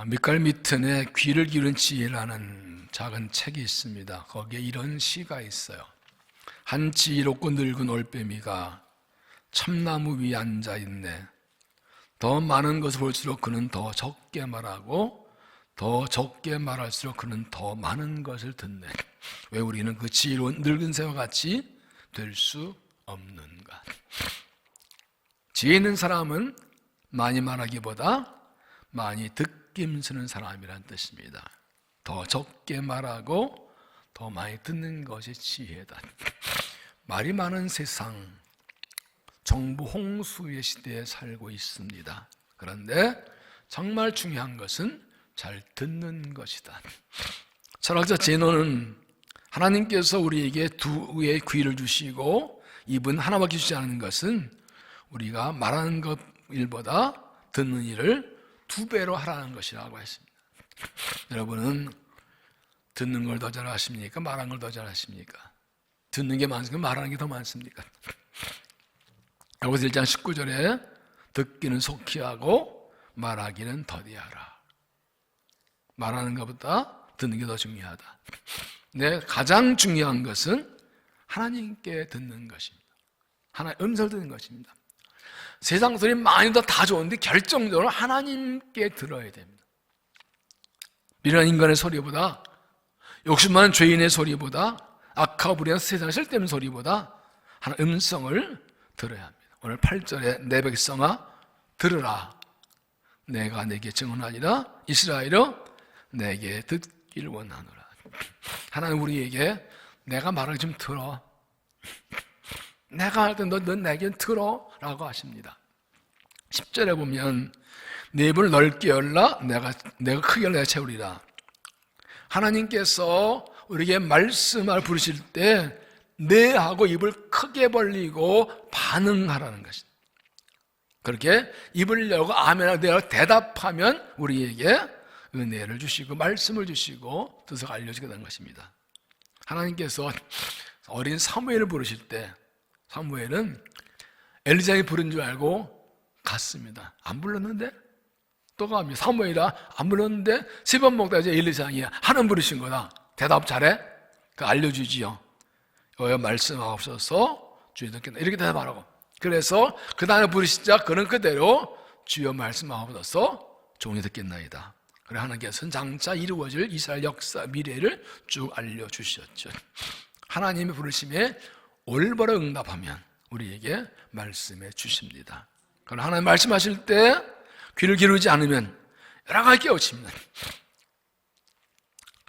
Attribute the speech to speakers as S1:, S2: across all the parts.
S1: 밑갈 밑은에 귀를 기울인 지혜라는 작은 책이 있습니다. 거기에 이런 시가 있어요. 한 지혜롭고 늙은 올빼미가 참나무 위에 앉아있네. 더 많은 것을 볼수록 그는 더 적게 말하고 더 적게 말할수록 그는 더 많은 것을 듣네. 왜 우리는 그 지혜로운 늙은 새와 같이 될 수 없는가? 지혜 있는 사람은 많이 말하기보다 많이 듣기 쓰는 사람이란 뜻입니다. 더 적게 말하고 더 많이 듣는 것이 지혜다. 말이 많은 세상, 정보 홍수의 시대에 살고 있습니다. 그런데 정말 중요한 것은 잘 듣는 것이다. 철학자 제노는 하나님께서 우리에게 두의 귀를 주시고 입은 하나밖에 주지 않은 것은 우리가 말하는 것 일보다 듣는 일을 2배로 하라는 것이라고 했습니다. 여러분은 듣는 걸 더 잘하십니까? 말하는 걸 더 잘하십니까? 듣는 게 많습니까? 말하는 게 더 많습니까? 야고보서 1장 19절에 듣기는 속히 하고 말하기는 더디하라. 말하는 것보다 듣는 게 더 중요하다. 근데 가장 중요한 것은 하나님께 듣는 것입니다. 하나님 음성을 듣는 것입니다. 세상 소리 많이 다 좋은데 결정적으로 하나님께 들어야 됩니다. 미련한 인간의 소리보다, 욕심 많은 죄인의 소리보다, 악하고 불의한 세상의 쓸데없는 소리보다 하나님의 음성을 들어야 합니다. 오늘 8절에 내 백성아 들으라. 내가 내게 증언하리라. 이스라엘아 내게 듣기를 원하노라. 하나님 우리에게 내가 말을 좀 들어. 내가 할 때 너 내게 들어 라고 하십니다. 10절에 보면 내 입을 넓게 열라. 내가 크게 열라 채우리라. 하나님께서 우리에게 말씀을 부르실 때 네 하고 입을 크게 벌리고 반응하라는 것입니다. 그렇게 입을 열고 아멘하고 네 대답하면 우리에게 은혜를 주시고 말씀을 주시고 뜻을 알려주게 되는 것입니다. 하나님께서 어린 사무엘을 부르실 때 사무엘은 엘리자가 부른 줄 알고 갔습니다. 안 불렀는데 또 갑니다. 사무엘아 안 불렀는데 3번 먹다 이제 엘리자가 하나님 부르신 거다. 대답 잘해? 그 알려주지요. 여호와 말씀하옵소서 주여 듣겠나 이렇게 대답하라고. 그래서 그 다음에 부르시자 그는 그대로 주여 말씀하옵소서 종이 듣겠나이다. 그래 하나님께서는 장차 이루어질 이스라엘 역사 미래를 쭉 알려주셨죠. 하나님의 부르심에 올바로 응답하면 우리에게 말씀해 주십니다. 그러나 하나님 말씀하실 때 귀를 기울이지 않으면 여러 가지 깨우칩니다.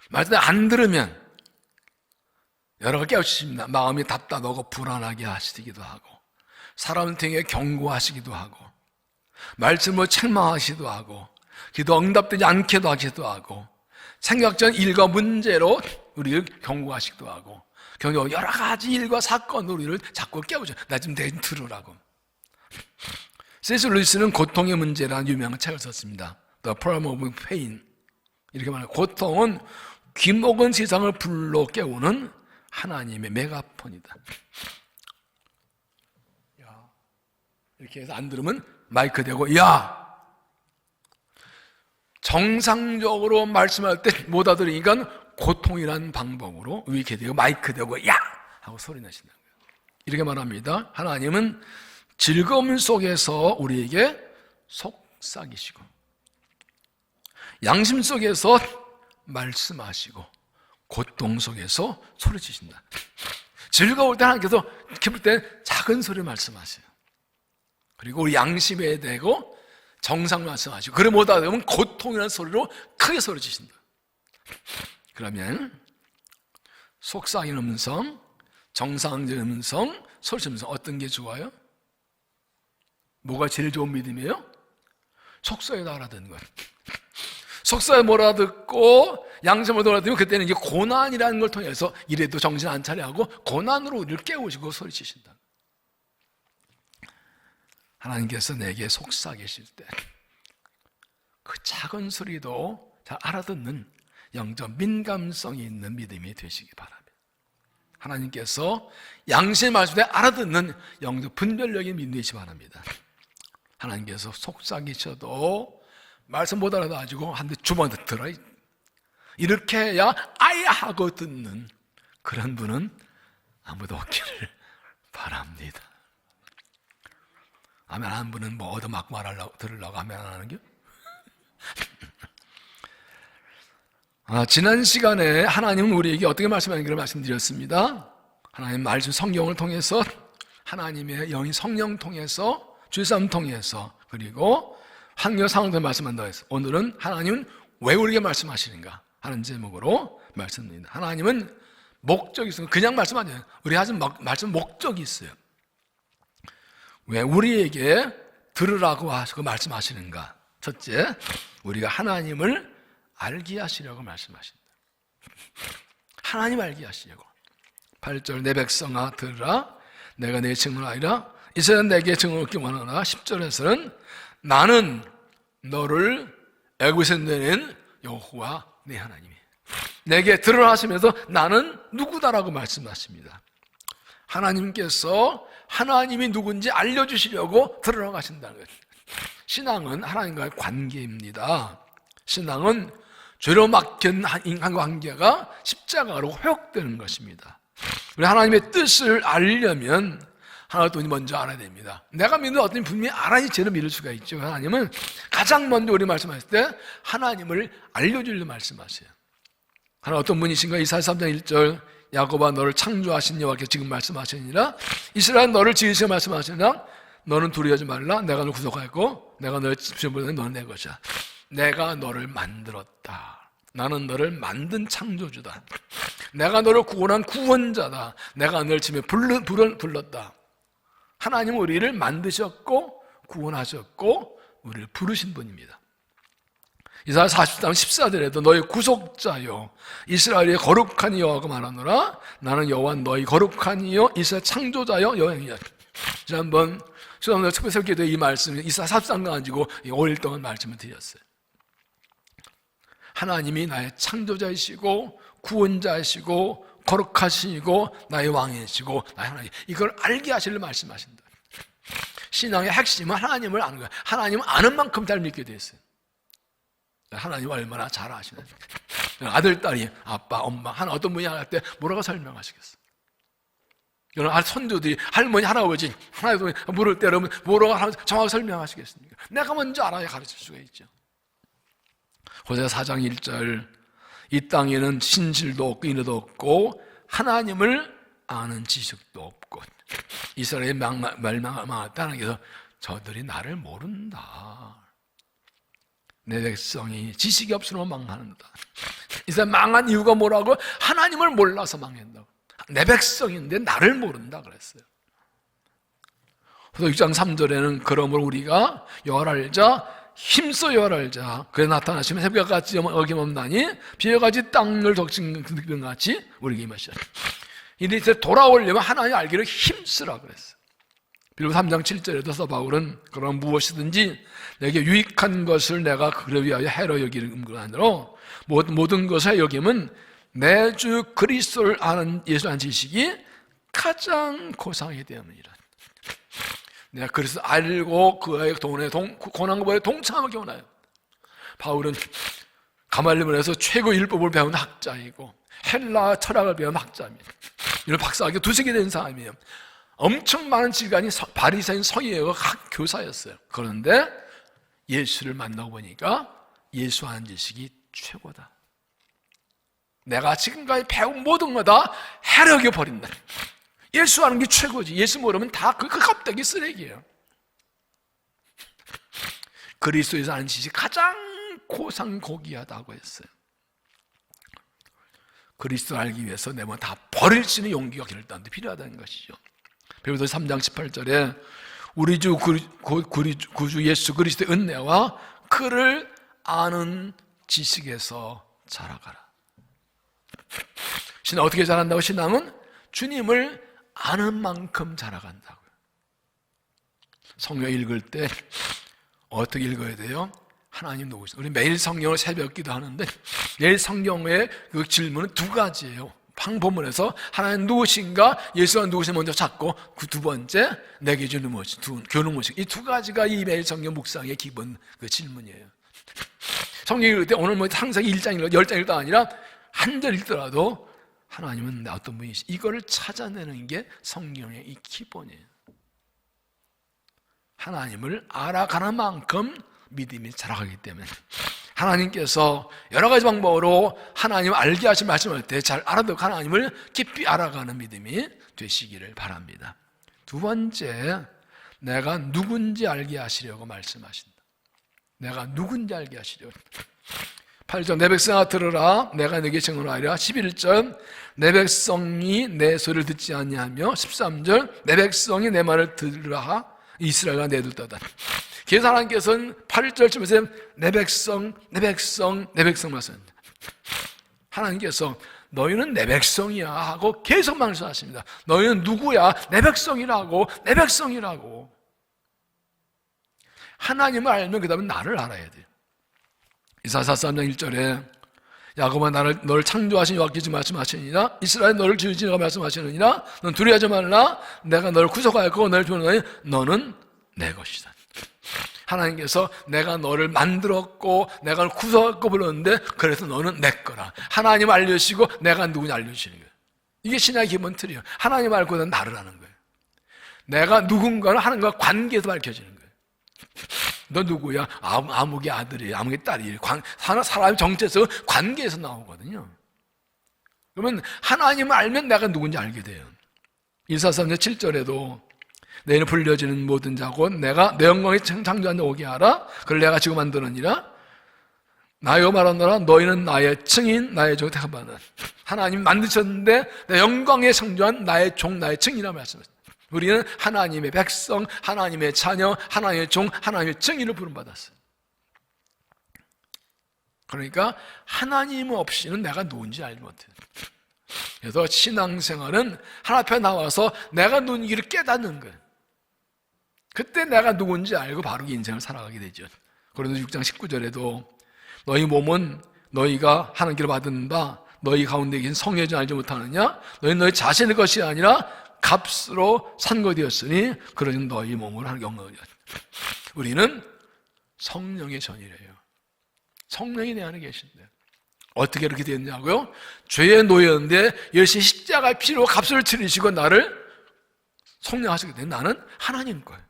S1: 말씀 안 들으면 여러 가지 깨우치십니다. 마음이 답답하고 불안하게 하시기도 하고 사람 등에 경고하시기도 하고 말씀을 책망하시기도 하고 기도 응답되지 않게도 하기도 하고 생각전 일과 문제로 우리를 경고하시기도 하고 경고 여러 가지 일과 사건으로 우리를 자꾸 깨우죠. 나 좀 들으라고. C.S. 루이스는 고통의 문제라는 유명한 책을 썼습니다. The Problem of Pain. 이렇게 말해요. 고통은 귀먹은 세상을 불러 깨우는 하나님의 메가폰이다. 이렇게 해서 안 들으면 마이크 대고 야! 정상적으로 말씀할 때 못 알아들으니까 고통이라는 방법으로 이렇게 대고 마이크 대고 야! 하고 소리 내신다고요. 이렇게 말합니다. 하나님은 즐거움 속에서 우리에게 속삭이시고 양심 속에서 말씀하시고 고통 속에서 소리치신다. 즐거울 때 하나님께서 기쁠 때 작은 소리로 말씀하세요. 그리고 우리 양심에 대고 정상 말씀하시고 그래 못 알아들으면 고통이라는 소리로 크게 소리치신다. 그러면 속삭이는 음성, 정상적인 음성, 소리치는 음성 어떤 게 좋아요? 뭐가 제일 좋은 믿음이에요? 속삭여도 알아듣는 거예요. 속삭여 못 알아듣고 양심을 알아듣으면 그때는 이제 고난이라는 걸 통해서 이래도 정신 안 차려하고 고난으로 우리를 깨우시고 소리치신다. 하나님께서 내게 속삭이실 때 그 작은 소리도 잘 알아듣는 영적 민감성이 있는 믿음이 되시기 바랍니다. 하나님께서 양심의 말씀에 알아듣는 영적 분별력이 믿으시기 바랍니다. 하나님께서 속삭이셔도 말씀 못 알아가지고 한 대 주먹 들어. 이렇게 해야 아야 하고 듣는 그런 분은 아무도 없기를 바랍니다. 아멘 하는 분은 뭐 얻어맞고 말하려고 들으려고 아멘 안 하는 게? 지난 시간에 하나님은 우리에게 어떻게 말씀하는지를 말씀드렸습니다. 하나님 말씀 성경을 통해서 하나님의 영이 성령 통해서 주삼 통해서 그리고 환경 상황들 말씀한다고 해서 오늘은 하나님은 왜 우리에게 말씀하시는가 하는 제목으로 말씀드립니다. 하나님은 목적이 있어요. 그냥 말씀하지 않아요. 우리 하신 말씀 목적이 있어요. 왜 우리에게 들으라고 하시고 말씀하시는가? 첫째, 우리가 하나님을 알게 하시려고 말씀하신다. 하나님 알게 하시려고. 8절 내 백성아 들으라 내가 내 증언하리라 이스라엘 내게 증언을 얻기 원하노라. 10절에서는 나는 너를 애굽에서 내는 여호와 내 하나님이 내게 들으라 하시면서 나는 누구다라고 말씀하십니다. 하나님께서 하나님이 누군지 알려주시려고 들으라고 하신다는 거예요. 신앙은 하나님과의 관계입니다. 신앙은 죄로 막힌 인간 관계가 십자가로 회복되는 것입니다. 우리 하나님의 뜻을 알려면 하나도 먼저 알아야 됩니다. 내가 믿는 어떤 분명히 알아야 죄를 믿을 수가 있죠. 하나님은 가장 먼저 우리 말씀하실 때 하나님을 알려주려고 말씀하세요. 하나 어떤 분이신가? 이사야 3장 1절 야곱아 너를 창조하신 여호와께서 지금 말씀하시니라 이스라엘 너를 지으시고 말씀하시니라 너는 두려워하지 말라 내가 너를 구속하였고 내가 너를 지켜보는 너는 내 것이야. 내가 너를 만들었다. 나는 너를 만든 창조주다. 내가 너를 구원한 구원자다. 내가 너를 지며 불렀다. 하나님은 우리를 만드셨고 구원하셨고 우리를 부르신 분입니다. 이사야 40장 14절에도 너희 구속자요 이스라엘의 거룩한 여호와가 말하노라 나는 여호와 너희 거룩한 이요 이스라엘 창조자요 여호와이야. 지난번 수요일 특별 기도에 이 말씀 이사야 40장 가지고 5일 동안 말씀을 드렸어요. 하나님이 나의 창조자이시고 구원자이시고 거룩하시고 나의 왕이시고 나의 하나님 이걸 알게 하시려 말씀하신다. 신앙의 핵심은 하나님을 아는 거예요. 하나님을 아는 만큼 잘 믿게 됐어요. 하나님 얼마나 잘 아시나. 아들, 딸이 아빠, 엄마 하나 어떤 분이 할 때 뭐라고 설명하시겠어요? 여러분 손주들이 할머니, 할아버지 하나님 물을 때 여러분 뭐라고 정확히 설명하시겠습니까? 내가 먼저 알아야 가르칠 수가 있죠. 호세아 4장 1절 이 땅에는 신실도 없고 인애도 없고 하나님을 아는 지식도 없고 이스라엘의 멸망하다는 게 저들이 나를 모른다. 내 백성이 지식이 없으면 망하는다. 이스라엘 망한 이유가 뭐라고? 하나님을 몰라서 망한다고. 내 백성인데 나를 모른다 그랬어요. 호세아 6장 3절에는 그러므로 우리가 여호와를 알자 힘써 여호와를 알자. 그에 나타나시면 새벽같이 어김없나니 비와같이 땅을 덮친 같이 우리에게 임하시라. 이제 돌아오려면 하나님 알기를 힘쓰라 그랬어요. 그리고 3장 7절에도 바울은 그럼 무엇이든지 내게 유익한 것을 내가 그를 위하여 해로 여기는 것 아니라 모든 것을 여김은 내 주 그리스도를 아는 예수라는 지식이 가장 고상하게 되었느니라. 내가 그래서 알고 그의 고난과 동참하기 원해요. 바울은 가말리엘에서 최고 율법을 배운 학자이고 헬라 철학을 배운 학자입니다. 이런 박사학위 두세 개 된 사람이에요. 엄청 많은 지간이 바리새인 서기회와 교사였어요. 그런데 예수를 만나고 보니까 예수 아는 지식이 최고다. 내가 지금까지 배운 모든 거 다 해력해 버린다. 예수 아는 게 최고지. 예수 모르면 다 그 껍데기 쓰레기예요. 그리스도에서 아는 지식이 가장 고상고귀하다고 했어요. 그리스도 알기 위해서 내 몸 다 버릴 수 있는 용기가 결단도 필요하다는 것이죠. 베드로서 3장 18절에 우리 주 구주 예수 그리스도의 은혜와 그를 아는 지식에서 자라가라. 신앙 어떻게 자란다고? 신앙은 주님을 아는 만큼 자라간다고요. 성경 읽을 때 어떻게 읽어야 돼요? 하나님 누구시죠? 우리 매일 성경을 새벽 기도하는데 매일 성경의 그 질문은 두 가지예요. 방법문에서 하나님 누구신가, 예수가 누구신가 먼저 찾고 그 두 번째 내게 주는 무엇이, 교훈은 무엇인가. 이 두 가지가 이 매일 성경 묵상의 기본 그 질문이에요. 성경 읽을 때 오늘 뭐 창세기 1장 읽어 10장 읽다 아니라 한 절 읽더라도 하나님은 어떤 분이시, 이거를 찾아내는 게 성경의 이 기본이에요. 하나님을 알아가는 만큼 믿음이 자라가기 때문에 하나님께서 여러 가지 방법으로 하나님을 알게 하신 말씀할 때 잘 알아듣고 하나님을 깊이 알아가는 믿음이 되시기를 바랍니다. 두 번째, 내가 누군지 알게 하시려고 말씀하신다. 내가 누군지 알게 하시려고. 8절 내 백성아 들으라 내가 너에게 증언하리라. 11절 내 백성이 내 소리를 듣지 아니하며 13절 내 백성이 내 말을 들으라 이스라엘아 내둘떠다. 그래서 하나님께서는 8절쯤에서 내 백성 말씀합니다. 하나님께서 너희는 내 백성이야 하고 계속 말씀하십니다. 너희는 누구야? 내 백성이라고. 하나님을 알면 그 다음에 나를 알아야 돼요. 이사야 43장 1절에 야곱아 너를 창조하신 여호와께서 말씀하시느니라 이스라엘 너를 지으시니가 말씀하시느니라 넌 두려워하지 말라 내가 너를 구속하였고 너를 주노니 너는 내 것이다. 하나님께서 내가 너를 만들었고 내가 너를 구속하고 불렀는데 그래서 너는 내 거라. 하나님 알려주시고 내가 누구냐 알려주시는 거예요. 이게 신약의 기본 틀이에요. 하나님 알고 나를 아는 거예요. 내가 누군가는 하나님과 관계에서 밝혀지는 거예요. 너 누구야? 아무개 아들이에요. 아무개 딸이에요. 사람의 정체성은 관계에서 나오거든요. 그러면 하나님을 알면 내가 누군지 알게 돼요. 143년 7절에도 너희는 불려지는 모든 자고 내가 내 영광에 창조한 자 오게 하라. 그를 내가 지금 만드느니라. 나여 말하노라 너희는 나의 증인 나의 종 택함받은. 하나님 만드셨는데 내 영광에 창조한 나의 종 나의 증인이라고 말씀하셨습니다. 우리는 하나님의 백성, 하나님의 자녀, 하나님의 종, 하나님의 증인을 부름받았어요. 그러니까 하나님 없이는 내가 누군지 알지 못해요. 그래서 신앙생활은 하나님 앞에 나와서 내가 누군지를 깨닫는 거예요. 그때 내가 누군지 알고 바로 인생을 살아가게 되죠. 고린도서 6장 19절에도 너희 몸은 너희가 하나님께로 받는다. 너희 가운데 계신 성령이 알지 못하느냐? 너희는 너희 자신의 것이 아니라 값으로 산 것이었으니 그러니 너희 몸을 하는 영광이었다. 우리는 성령의 전이래요. 성령이 내 안에 계신데 어떻게 이렇게 됐냐고요? 죄에 놓였는데 열심히 십자가의 피로 값을 치르시고 나를 성령하시게 된 나는 하나님 거예요.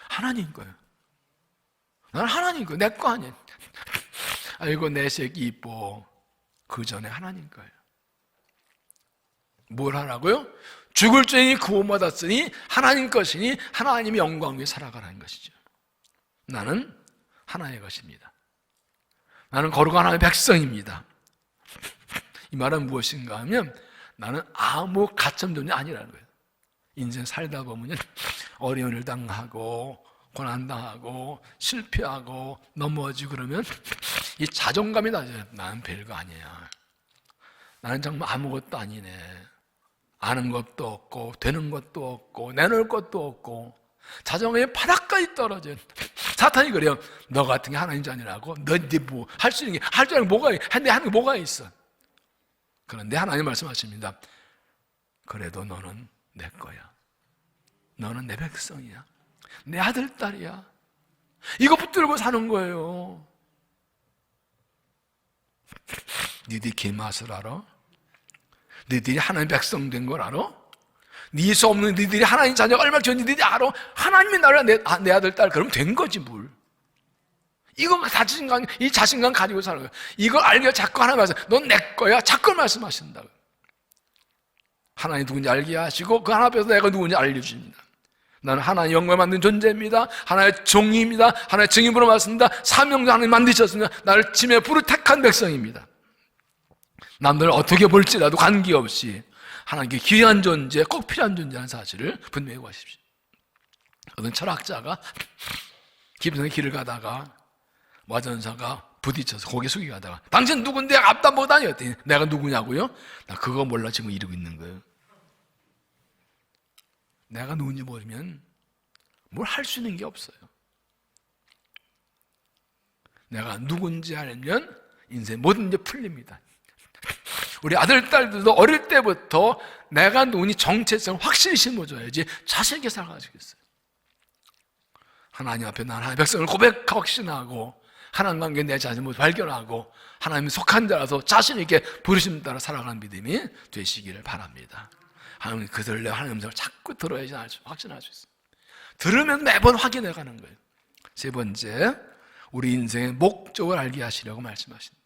S1: 하나님 거예요. 나는 하나님 거예요. 내 거 아니에요. 아이고 내 새끼 이뻐. 그 전에 하나님 거예요. 뭘 하라고요? 죽을 죄인이 구원받았으니 하나님 것이니 하나님의 영광 위에 살아가라는 것이죠. 나는 하나의 것입니다. 나는 거룩한 하나님의 백성입니다. 이 말은 무엇인가 하면 나는 아무 가점 존재 아니라는 거예요. 인생 살다 보면 어려움을 당하고 고난당하고 실패하고 넘어지고 그러면 이 자존감이 낮아요. 나는 별거 아니야. 나는 정말 아무것도 아니네. 아는 것도 없고 되는 것도 없고 내놓을 것도 없고 자존감이 바닥까지 떨어져. 사탄이 그래요. 너 같은 게 하나님 자녀라고. 너 이제 뭐 할 수 있는 게 할 줄 알고 뭐가 내 하는 게 뭐가 있어. 그런데 하나님 말씀하십니다. 그래도 너는 내 거야. 너는 내 백성이야. 내 아들 딸이야. 이거 붙들고 사는 거예요. 니들이 그 맛을 알아? 너희들이 하나님 백성 된 걸 알아? 네 수 없는 너희들이 하나님 자녀가 얼마나 좋은지 너희들이 알아? 하나님이 나를 내 아들 딸 그러면 된 거지 뭘. 이거 자신감, 이 자신감 가지고 사는 거야. 이걸 알게 자꾸 하나님 말씀, 넌 내 거야. 자꾸 말씀하신다고. 하나님 누군지 알게 하시고 그 하나 앞에서 내가 누군지 알려주십니다. 나는 하나님 영광을 만든 존재입니다. 하나의 종입니다. 하나의 증인으로 말씀입니다. 사명도 하나님 만드셨습니다. 나를 짐에 부르 택한 백성입니다. 남들 어떻게 볼지라도 관계없이 하나님께 귀한 존재, 꼭 필요한 존재라는 사실을 분명히 하십시오. 어떤 철학자가 깊은 길을 가다가 와전사가 부딪혀서 고개 숙이고 가다가 당신 누군데 앞다 못하니? 했더니 내가 누구냐고요? 나 그거 몰라 지금 이러고 있는 거예요. 내가 누군지 모르면 뭘 할 수 있는 게 없어요. 내가 누군지 알면 인생 모든 게 풀립니다. 우리 아들, 딸들도 어릴 때부터 내가 누구니 정체성을 확실히 심어줘야지 자신 있게 살아가시겠어요. 하나님 앞에 나는 하나님의 백성을 고백하고 확신하고 하나님 관계 내 자신을 발견하고 하나님이 속한 자라서 자신 있게 부르심 따라 살아가는 믿음이 되시기를 바랍니다. 하나님 그들을 내가 하나님 음성을 자꾸 들어야지 확신할 수 있어요. 들으면 매번 확인해 가는 거예요. 세 번째, 우리 인생의 목적을 알게 하시려고 말씀하신다.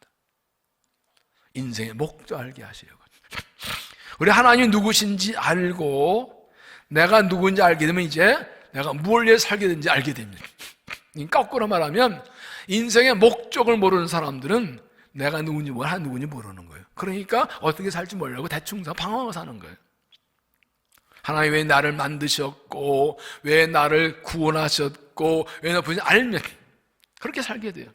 S1: 인생의 목적 알게 하시려고. 우리 하나님이 누구신지 알고 내가 누구인지 알게 되면 이제 내가 무엇을 위해 살게 되는지 알게 됩니다. 거꾸로 말하면 인생의 목적을 모르는 사람들은 내가 누군지 하나님 누군지 모르는 거예요. 그러니까 어떻게 살지 모르려고 대충 방황하고 사는 거예요. 하나님 왜 나를 만드셨고 왜 나를 구원하셨고 왜 나 부르신지 알면 그렇게 살게 돼요.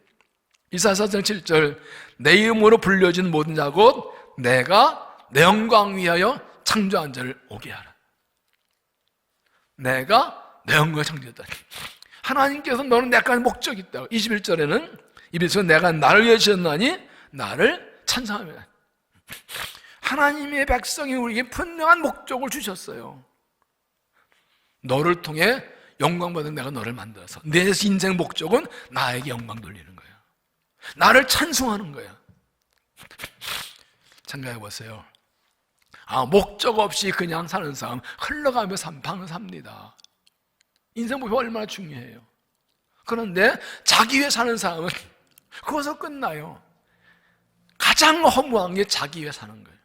S1: 이사야 4장 7절 내 이름으로 불려진 모든 자 곧 내가 내 영광 위하여 창조한 자를 오게 하라. 내가 내 영광을 창조했다. 하나님께서 너는 내가 목적이 있다고. 21절에는 입에서 내가 나를 위해 주셨나니 나를 찬송하며. 하나님의 백성이 우리에게 분명한 목적을 주셨어요. 너를 통해 영광받은 내가 너를 만들어서 내 인생 목적은 나에게 영광 돌리는 거야. 나를 찬송하는 거야. 생각해 보세요. 목적 없이 그냥 사는 사람 흘러가며 삽니다. 인생 목표가 얼마나 중요해요. 그런데 자기 위해 사는 사람은 그것으로 끝나요. 가장 허무한 게 자기 위해 사는 거예요.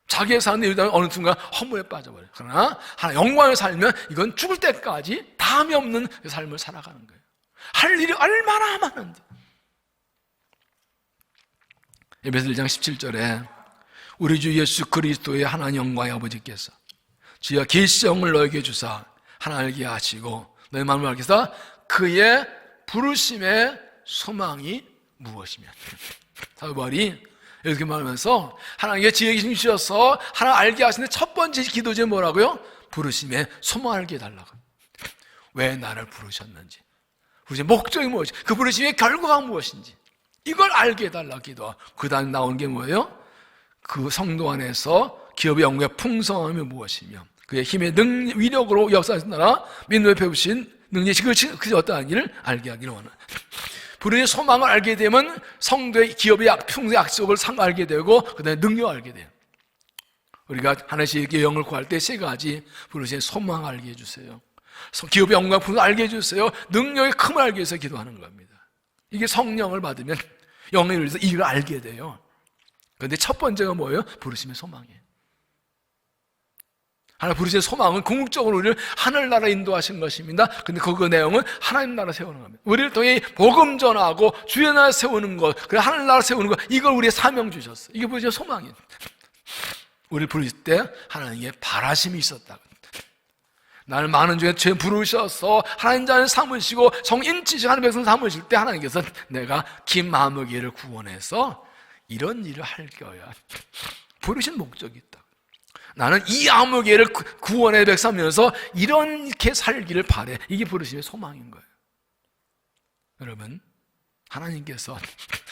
S1: 자기 위해 사는데 일단 어느 순간 허무에 빠져버려요. 그러나 하나 영광을 살면 이건 죽을 때까지 다함이 없는 삶을 살아가는 거예요. 할 일이 얼마나 많은데. 에베소 1장 17절에 우리 주 예수 그리스도의 하나님 영광의 아버지께서 주여 계시성을 너에게 주사 하나 알게 하시고 너의 마음을 알게 해서 그의 부르심의 소망이 무엇이며. 사도 바울이 이렇게 말하면서 하나님께 지혜 계심 주셔서 하나 알게 하시는데 첫 번째 기도 제목이 뭐라고요? 부르심의 소망을 알게 해달라고. 왜 나를 부르셨는지, 부르심의 목적이 무엇인지, 그 부르심의 결과가 무엇인지 이걸 알게 해달라고 기도하고 그 다음에 나오는 게 뭐예요? 그 성도 안에서 기업의 영광의 풍성함이 무엇이며 그의 힘의 위력으로 역사하신다나 믿음에 배우신 능력이 그것이 어떠한 일을 알게 하기를 원합니다. 불의의 소망을 알게 되면 성도의 기업의 풍성의 약속을 알게 되고 그 다음에 능력을 알게 돼요. 우리가 하나님께 영을 구할 때 세 가지 부르신 소망을 알게 해주세요. 기업의 영광 풍성을 알게 해주세요. 능력의 큼을 알게 해서 기도하는 겁니다. 이게 성령을 받으면 영에 의해서 이걸 알게 돼요. 그런데 첫 번째가 뭐예요? 부르심의 소망이에요. 하나님 부르신 소망은 궁극적으로 우리를 하늘나라 인도하신 것입니다. 근데 그 내용은 하나님 나라 세우는 겁니다. 우리를 통해 복음 전하고 주의 나라 세우는 것, 그래 하늘나라 세우는 것, 이걸 우리의 사명 주셨어요. 이게 부르신 소망이에요. 우리를 부르실 때 하나님의 바라심이 있었다. 나를 많은 중에 죄 부르셔서 하나님 자를 삼으시고 성인치시 하는 백성 삼으실 때 하나님께서 내가 김아무개를 구원해서 이런 일을 할 거야. 부르신 목적이 있다. 나는 이 아무개를 구원의 백성이면서 이렇게 살기를 바래. 이게 부르심의 소망인 거예요. 여러분, 하나님께서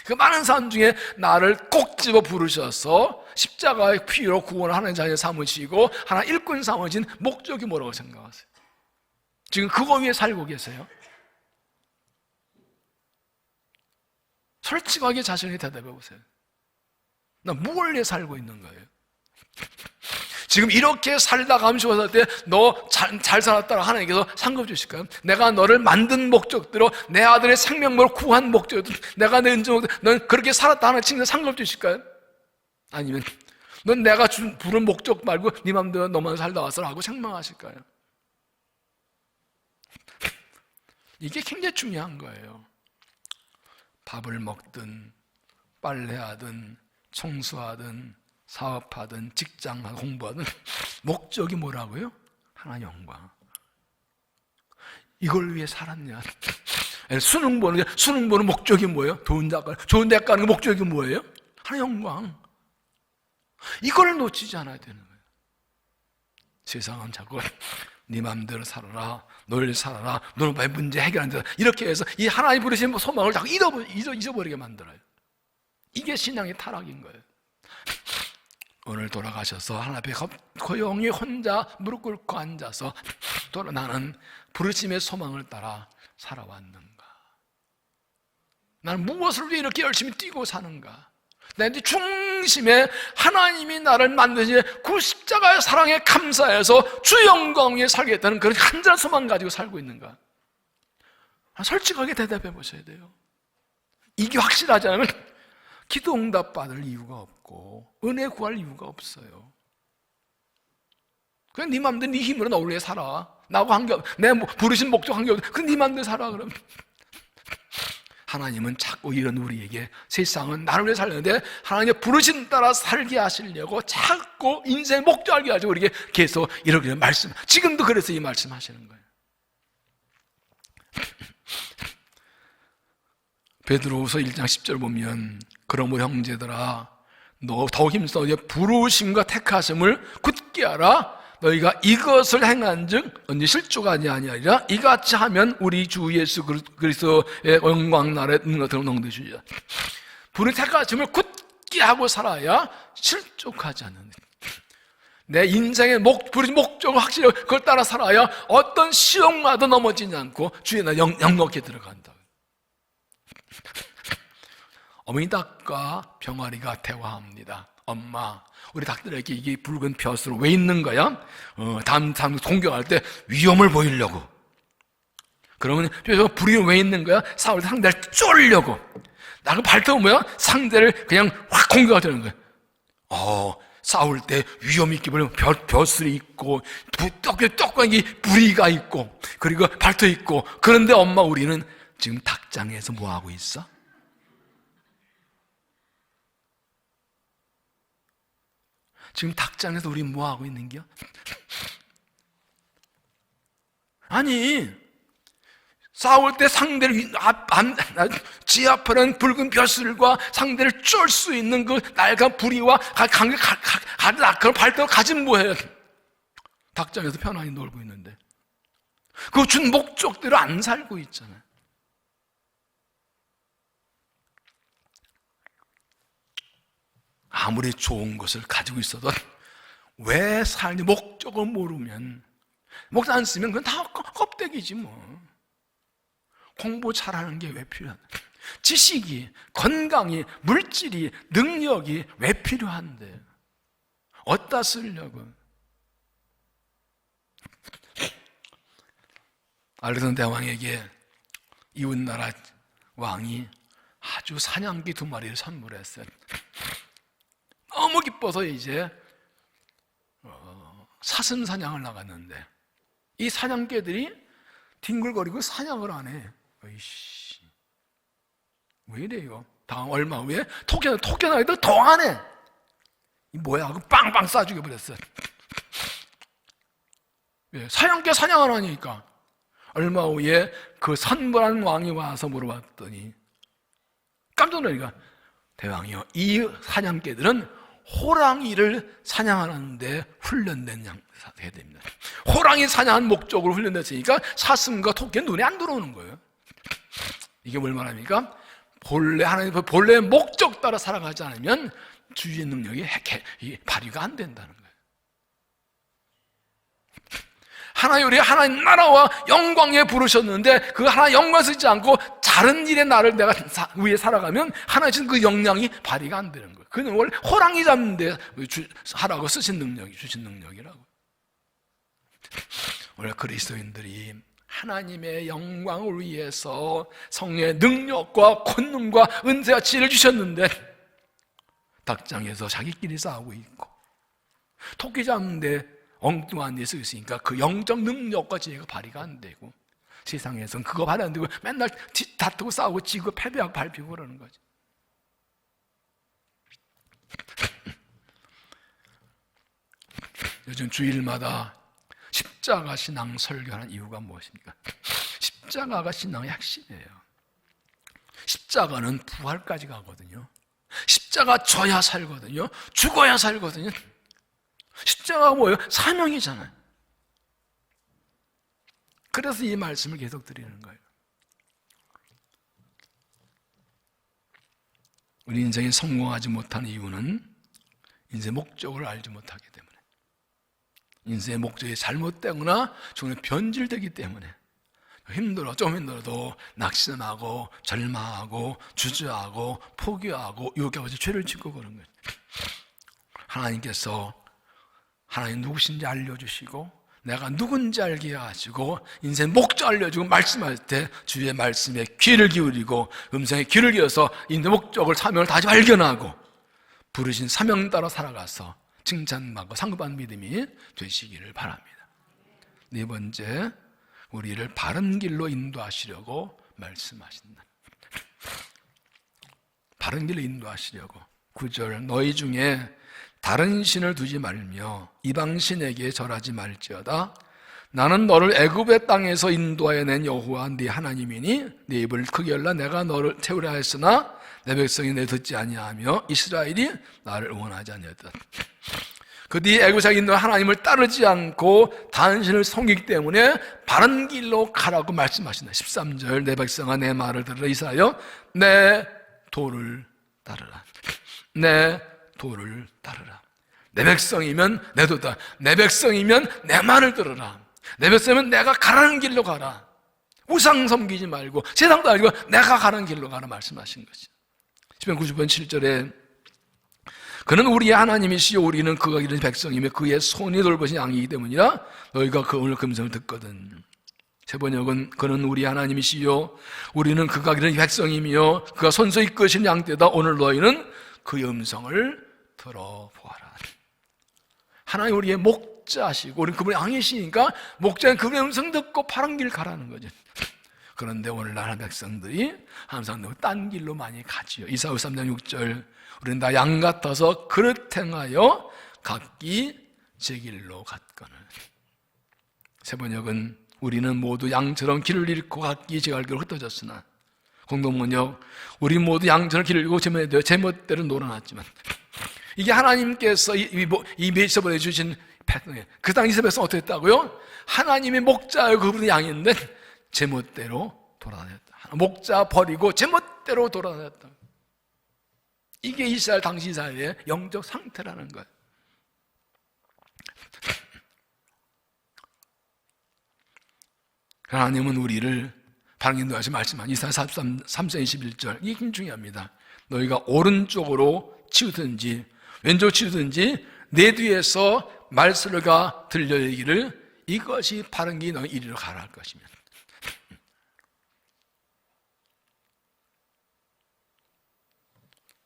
S1: 그 많은 사람 중에 나를 꼭 집어 부르셔서 십자가의 피로 구원을 하나님 자녀 삼으시고 하나 일꾼 삼으신 목적이 뭐라고 생각하세요? 지금 그거 위에 살고 계세요? 솔직하게 자신에게 대답해 보세요. 나 무엇을 위해 살고 있는 거예요? 지금 이렇게 살다가 감시했을 때 너 잘 살았다고 하나님께서 상급 주실까요? 내가 너를 만든 목적대로 내 아들의 생명을 구한 목적대로 내가 내 은총 넌 그렇게 살았다 하는 칭찬 상급 주실까요? 아니면 넌 내가 부른 목적 말고 네 맘대로 너만 살다 왔어라고 책망하실까요? 이게 굉장히 중요한 거예요. 밥을 먹든 빨래하든 청소하든 사업하든 직장 공부하든 목적이 뭐라고요? 하나님 영광. 이걸 위해 살았냐? 수능 보는 목적이 뭐예요? 좋은 대학 가는 목적이 뭐예요? 하나님 영광. 이걸 놓치지 않아야 되는 거예요. 세상은 자꾸 네 맘대로 살아라, 널 살아라, 너는 문제 해결 안 돼. 이렇게 해서 이 하나님 부르신 소망을 자꾸 잊어버리게 만들어요. 이게 신앙의 타락인 거예요. 오늘 돌아가셔서 하나님 앞에 고용히 혼자 무릎 꿇고 앉아서 나는 부르심의 소망을 따라 살아왔는가? 나는 무엇을 위해 이렇게 열심히 뛰고 사는가? 내 중심에 하나님이 나를 만드신 그 십자가의 사랑에 감사해서 주 영광 위에 살겠다는 그런 간절한 소망 가지고 살고 있는가? 솔직하게 대답해 보셔야 돼요. 이게 확실하지 않으면 기도 응답 받을 이유가 없고 은혜 구할 이유가 없어요. 그냥 네 맘대로 네 힘으로 너 원래 살아. 나하고 관계없, 내 부르신 목적 관계없. 그냥 네 맘대로 살아. 그럼 하나님은 자꾸 이런 우리에게 세상은 나를 위해 살려는데 하나님의 부르심 따라 살게 하시려고 자꾸 인생의 목적 알게 하시고 우리에게 계속 이렇게 말씀, 지금도 그래서 이 말씀 하시는 거예요. 베드로후서 1장 10절 보면 그러므로 형제들아 너 더욱 힘써 부르심과 택하심을 굳게 알아. 너희가 이것을 행한즉 언제 실족하지 아니하리라. 이같이 하면 우리 주 예수 그리스도의 영광 나라에 있는 것처럼 너희들 주리라. 부르심 택하심을 굳게 하고 살아야 실족하지 않는, 내 인생의 부르심 목적을 확실히 그걸 따라 살아야 어떤 시험마도 넘어지지 않고 주의 나 영광에 들어간다. 어머니 닭과 병아리가 대화합니다. 엄마, 우리 닭들에게 이게 붉은 벼슬은 왜 있는 거야? 다음 공격할 때 위험을 보이려고. 그러면 불이 왜 있는 거야? 싸울 때 상대를 쫄려고. 나그 발톱은 뭐야? 상대를 그냥 확 공격하려는 거야. 싸울 때 위험 있게 보면 벼슬이 있고 떡광이 부리가 있고 그리고 발톱 있고. 그런데 엄마, 우리는 지금 닭장에서 뭐 하고 있어? 지금 닭장에서 우리 뭐 하고 있는겨? 아니, 싸울 때 상대를 지압하는 붉은 벼슬과 상대를 쫄 수 있는 그 날간 부리와 그런 발톱을 가진 뭐예요? 닭장에서 편안히 놀고 있는데 그 준 목적대로 안 살고 있잖아요. 아무리 좋은 것을 가지고 있어도 왜 살는지 목적을 모르면, 목적 안 쓰면 그건 다 껍데기지 뭐. 공부 잘하는 게 왜 필요한데? 지식이, 건강이, 물질이, 능력이 왜 필요한데? 어디다 쓰려고? 알렉산더 대왕에게 이웃나라 왕이 아주 사냥개 2마리를 선물했어요. 너무 기뻐서 이제 사슴 사냥을 나갔는데 이 사냥개들이 뒹굴거리고 사냥을 안 해. 어이씨, 왜 이래요? 다음 얼마 후에 토끼나이도 더 안 해. 이 뭐야? 하고 빵빵 쏴 죽여버렸어요. 사냥개 사냥 안 하니까. 얼마 후에 그 선벌한 왕이 와서 물어봤더니 깜짝 놀라니까, 대왕이요, 이 사냥개들은 호랑이를 사냥하는데 훈련된 해야 됩니다. 호랑이 사냥한 목적으로 훈련됐으니까 사슴과 토끼는 눈에 안 들어오는 거예요. 이게 뭘 말합니까? 본래의 목적 따라 살아가지 않으면 주의 능력이 발휘가 안 된다는 거예요. 하나님 나라와 영광에 부르셨는데 그 하나 영광 쓰지 않고 다른 일에 나를 내가 위해 살아가면 하나님 주신 그 역량이 발휘가 안 되는 거예요. 그는 원래 호랑이 잡는데 하라고 주신 능력이라고. 원래 그리스도인들이 하나님의 영광을 위해서 성령의 능력과 권능과 은혜와 지혜를 주셨는데 닭장에서 자기끼리 싸우고 있고 토끼 잡는데 엉뚱한 일이 있으니까 그 영적 능력과 지혜가 발휘가 안 되고 세상에서는 그거 발휘 안 되고 맨날 다투고 싸우고 지고 패배하고 밟히고 그러는 거지. 요즘 주일마다 십자가 신앙 설교하는 이유가 무엇입니까? 십자가가 신앙의 핵심이에요. 십자가는 부활까지 가거든요. 십자가 져야 살거든요. 죽어야 살거든요. 십자가가 뭐예요? 사명이잖아요. 그래서 이 말씀을 계속 드리는 거예요. 우리 인생이 성공하지 못하는 이유는 인생의 목적을 알지 못하기 때문에, 인생의 목적이 잘못되거나 종종 변질되기 때문에, 좀 힘들어도 낙심하고 절망하고 주저하고 포기하고 이렇게 해서 죄를 짓고 그런 거예요. 하나님께서 하나님 누구신지 알려주시고 내가 누군지 알게 하시고 인생 목적 알려주고 말씀할 때 주의 말씀에 귀를 기울이고 음성에 귀를 기울여서 인생 목적을 사명을 다시 발견하고 부르신 사명 따라 살아가서 칭찬받고 상급받는 믿음이 되시기를 바랍니다. 네 번째, 우리를 바른 길로 인도하시려고 말씀하신다. 바른 길로 인도하시려고. 9절, 너희 중에 다른 신을 두지 말며 이방신에게 절하지 말지어다. 나는 너를 애굽의 땅에서 인도하여 낸 여호와 네 하나님이니 네 입을 크게 열라 내가 너를 채우려 하였으나 내 백성이 내 듣지 아니하며 이스라엘이 나를 응원하지 아니하였다. 그 네 애굽에서 인도한 하나님을 따르지 않고 다른 신을 섬기기 때문에 바른 길로 가라고 말씀하신다. 13절, 내 백성아 내 말을 들으라. 이스라엘여 내 도를 따르라. 내 도를 따르라. 내 백성이면 내 도다. 내 백성이면 내 말을 들으라. 내 백성이면 내가 가라는 길로 가라. 우상 섬기지 말고 세상도 아니고 내가 가는 길로 가라 말씀하신 거죠. 시편 90편 7절에 그는 우리의 하나님이시요 우리는 그가 기른 백성이며 그의 손이 돌보신 양이기 때문이라 너희가 그 오늘 금성을 듣거든. 세 번역은 그는 우리 하나님이시요 우리는 그가 기른 백성이며 그가 손수 이끄신 양떼다. 오늘 너희는 그의 음성을 들어보아라. 하나님 우리의 목자시고 우리는 그분의 양이시니까 목자는 그분의 음성 듣고 바른 길 가라는 거죠. 그런데 오늘날 백성들이 항상 너무 딴 길로 많이 가지요. 이사야 3장 6절 우리는 다 양 같아서 그릇 행하여 각기 제 길로 갔거늘. 세 번역은 우리는 모두 양처럼 길을 잃고 각기 제 갈 길로 흩어졌으나 공동번역 우리 모두 양처럼 길을 잃고 제 멋대로 놀아났지만 이게 하나님께서 이 메시지 보내주신 백성이에요. 그 당시 백성 어떻게 했다고요? 하나님의 목자요 그분의 양인데 제 멋대로 돌아다녔다. 목자 버리고 제 멋대로 돌아다녔다. 이게 이스라엘 당시 이스라엘의 영적 상태라는 거예요. 하나님은 우리를 바른 길로 하시 말씀한 이사야 3장 21절 이게 힘 중요합니다. 너희가 오른쪽으로 치우든지 왼쪽 치우든지 내 뒤에서 말소리가 들려오기를 이것이 바른 길이 너희 이리로 가라 할 것이면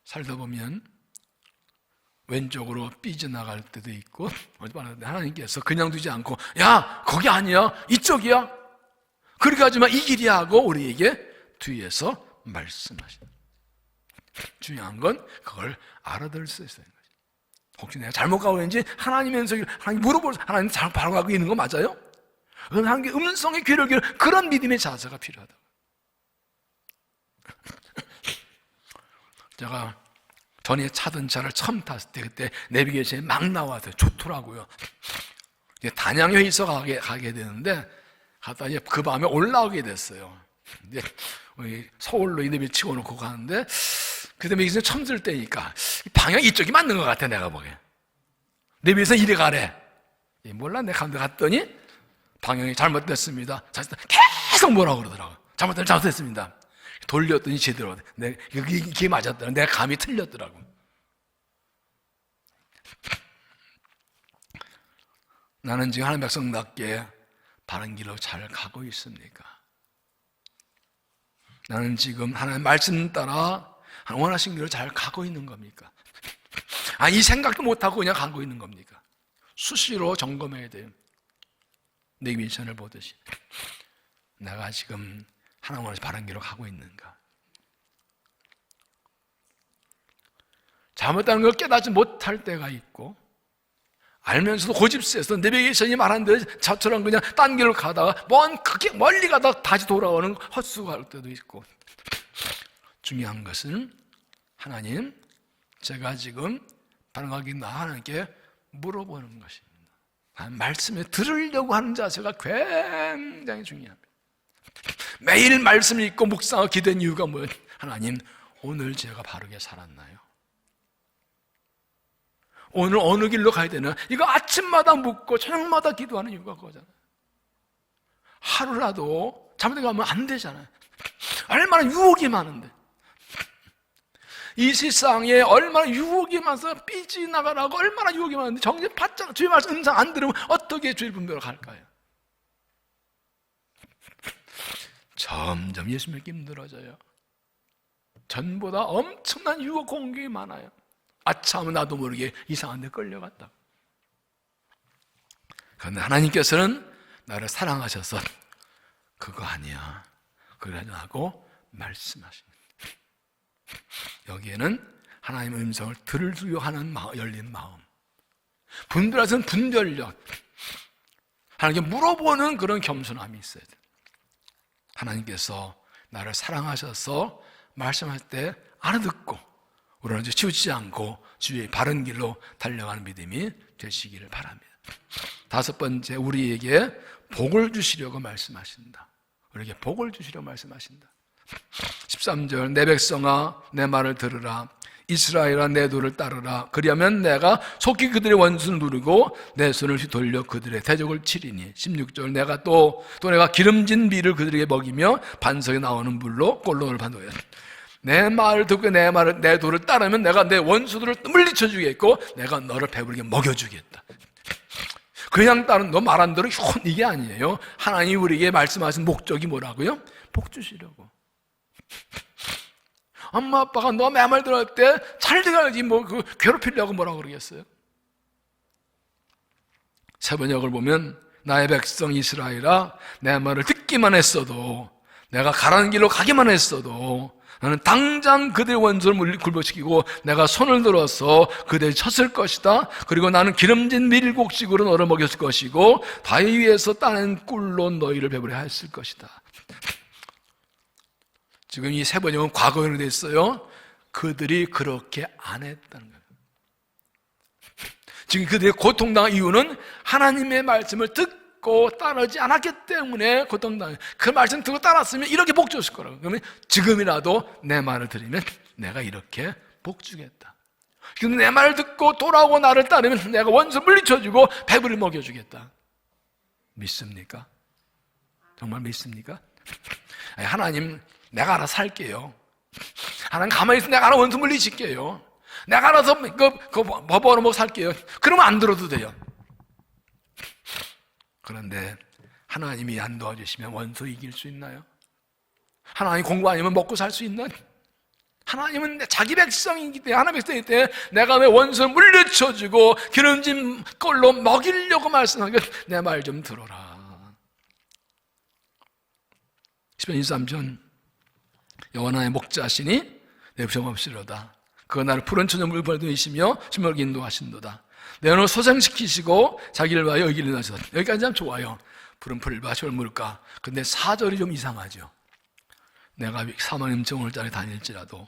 S1: 살다 보면 왼쪽으로 삐져나갈 때도 있고 하나님께서 그냥 두지 않고 야 거기 아니야 이쪽이야 그렇게 하지만 이 길이야 하고 우리에게 뒤에서 말씀하신다. 중요한 건 그걸 알아들을 수 있어야 하는 거죠. 혹시 내가 잘못 가고 있는지 하나님의 음성을 하나님 물어보면서 하나님 잘 바로 가고 있는 거 맞아요? 하나님의 음성의 귀를 기울여 그런 믿음의 자세가 필요하다. 제가 전에 차던 차를 처음 탔을 때 그때 내비게이션이 막 나와서 좋더라고요. 단양에 있어 가게 되는데 갔다 이제 그 밤에 올라오게 됐어요. 이제 서울로 이 내비 치고 놓고 가는데 그다음에 이제 처음 들 때니까 방향 이쪽이 맞는 것 같아 내가 보기에. 내비에서 이리 가래. 몰라 내가 갔더니 방향이 잘못됐습니다. 계속 뭐라고 그러더라고요. 잘못됐습니다. 돌렸더니 제대로 이게 맞았더라. 내 감이 틀렸더라고. 나는 지금 하나님 백성답게 바른 길로 잘 가고 있습니까? 나는 지금 하나님 말씀 따라 원하신 길로 잘 가고 있는 겁니까? 이 생각도 못하고 그냥 가고 있는 겁니까? 수시로 점검해야 돼요. 내 미션을 보듯이 내가 지금 하나님 원하신 바른 길로 가고 있는가? 잘못하는 걸 깨닫지 못할 때가 있고 알면서도 고집세서 내비게이션이 말한 대로 저처럼 그냥 딴 길로 가다가 그렇게 멀리 가다가 다시 돌아오는 헛수고 할 때도 있고 중요한 것은 하나님 제가 지금 바른 길 있나 하나님께 물어보는 것입니다. 말씀에 들으려고 하는 자세가 굉장히 중요합니다. 매일 말씀을 읽고 묵상하고 기도한 이유가 뭐예요? 하나님 오늘 제가 바르게 살았나요? 오늘 어느 길로 가야 되나? 이거 아침마다 묻고 저녁마다 기도하는 이유가 그거잖아요. 하루라도 잘못된 거 하면 안 되잖아요. 얼마나 유혹이 많은데, 이 세상에 얼마나 유혹이 많아서 삐지나가라고 얼마나 유혹이 많은데 정신 바짝 주의 말씀 음성 안 들으면 어떻게 주의 분별을 갈까요? 점점 예수 믿기 힘들어져요. 전보다 엄청난 유혹 공격이 많아요. 아참 나도 모르게 이상한 데 끌려갔다. 그런데 하나님께서는 나를 사랑하셔서 그거 아니야, 그러지 하고 말씀하십니다. 여기에는 하나님의 음성을 들으려고 하는 열린 마음, 분별하는 분별력, 하나님께 물어보는 그런 겸손함이 있어야 돼요. 하나님께서 나를 사랑하셔서 말씀할 때 알아듣고 우리는 이제 치우치지 않고 주의 바른 길로 달려가는 믿음이 되시기를 바랍니다. 다섯 번째, 우리에게 복을 주시려고 말씀하신다. 우리에게 복을 주시려고 말씀하신다. 13절, 내 백성아 내 말을 들으라. 이스라엘아 내 도를 따르라. 그리하면 내가 속히 그들의 원수를 누르고 내 손을 휘돌려 그들의 대적을 치리니. 16절, 내가 또 내가 기름진 밀을 그들에게 먹이며 반석에 나오는 물로 꼴론을 반도해. 내 말을 듣고 내 도를 따르면 내가 내 원수들을 물리쳐 주겠고 내가 너를 배부르게 먹여주겠다. 그냥 따른 너 말한 대로 이게 아니에요. 하나님이 우리에게 말씀하신 목적이 뭐라고요? 복 주시려고. 엄마 아빠가 너 내 말 들을 때 잘 들어야지 괴롭히려고 뭐라고 그러겠어요? 세번역을 보면 나의 백성 이스라엘아 내 말을 듣기만 했어도, 내가 가라는 길로 가기만 했어도 나는 당장 그들의 원수를 굴복시키고 내가 손을 들어서 그들을 쳤을 것이다. 그리고 나는 기름진 밀곡식으로 너를 먹였을 것이고 바위 위에서 따낸 꿀로 너희를 배부르게 했을 것이다. 지금 이 세 번역은 과거형으로 되어 있어요. 그들이 그렇게 안 했다는 거예요. 지금 그들이 고통당한 이유는 하나님의 말씀을 듣고 따르지 않았기 때문에 고통당해요. 그 말씀 듣고 따랐으면 이렇게 복 줬을 거라고. 그러면 지금이라도 내 말을 들으면 내가 이렇게 복 주겠다. 근데 내 말을 듣고 돌아오고 나를 따르면 내가 원수 물리쳐주고 배부를 먹여주겠다. 믿습니까? 정말 믿습니까? 아니, 하나님 내가 알아서 살게요. 하나님 가만히 있으면 내가 알아서 원수 물리칠게요. 내가 알아서 법 얻어먹고 살게요. 그러면 안 들어도 돼요. 그런데 하나님이 안 도와주시면 원수 이길 수 있나요? 하나님 공부 아니면 먹고 살 수 있나? 하나님은 자기 백성이기 때문에, 하나님의 백성이기 때문에 내가 왜 원수를 물리쳐주고 기름진 꼴로 먹이려고 말씀하니까 내 말 좀 들어라. 10편 23편 여호와 나의 목자시니 내 부정 없으로다. 그가 나를 푸른 천연 물벌이시며 신명하게 인도하신도다. 내 눈을 소생시키시고 자기를 위하여 의기를 나시다. 여기까지 하면 좋아요. 푸른 풀과 시골 물가. 근데 4절이 좀 이상하죠. 내가 사망의 음정을 따라 다닐지라도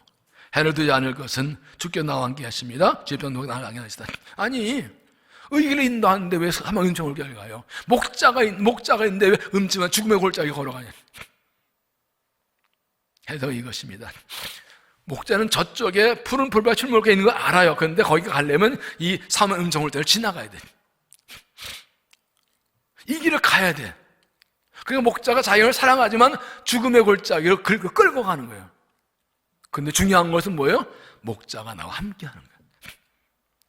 S1: 해를 두지 않을 것은 주께 나와 함께 하십니다. 주의 병도 나를 함께 하시다. 아니, 의기를 인도하는데 왜 사망의 음정을 가요? 목자가 있는데 왜 음침한 죽음의 골짜기 걸어가냐? 해서 이것입니다. 목자는 저쪽에 푸른 풀밭 출몰가 있는 거 알아요. 그런데 거기 가려면 이 사망의 음정을 지나가야 돼. 이 길을 가야 돼. 그러니까 목자가 자연을 사랑하지만 죽음의 골짜기로 끌고 가는 거예요. 근데 중요한 것은 뭐예요? 목자가 나와 함께 하는 거예요.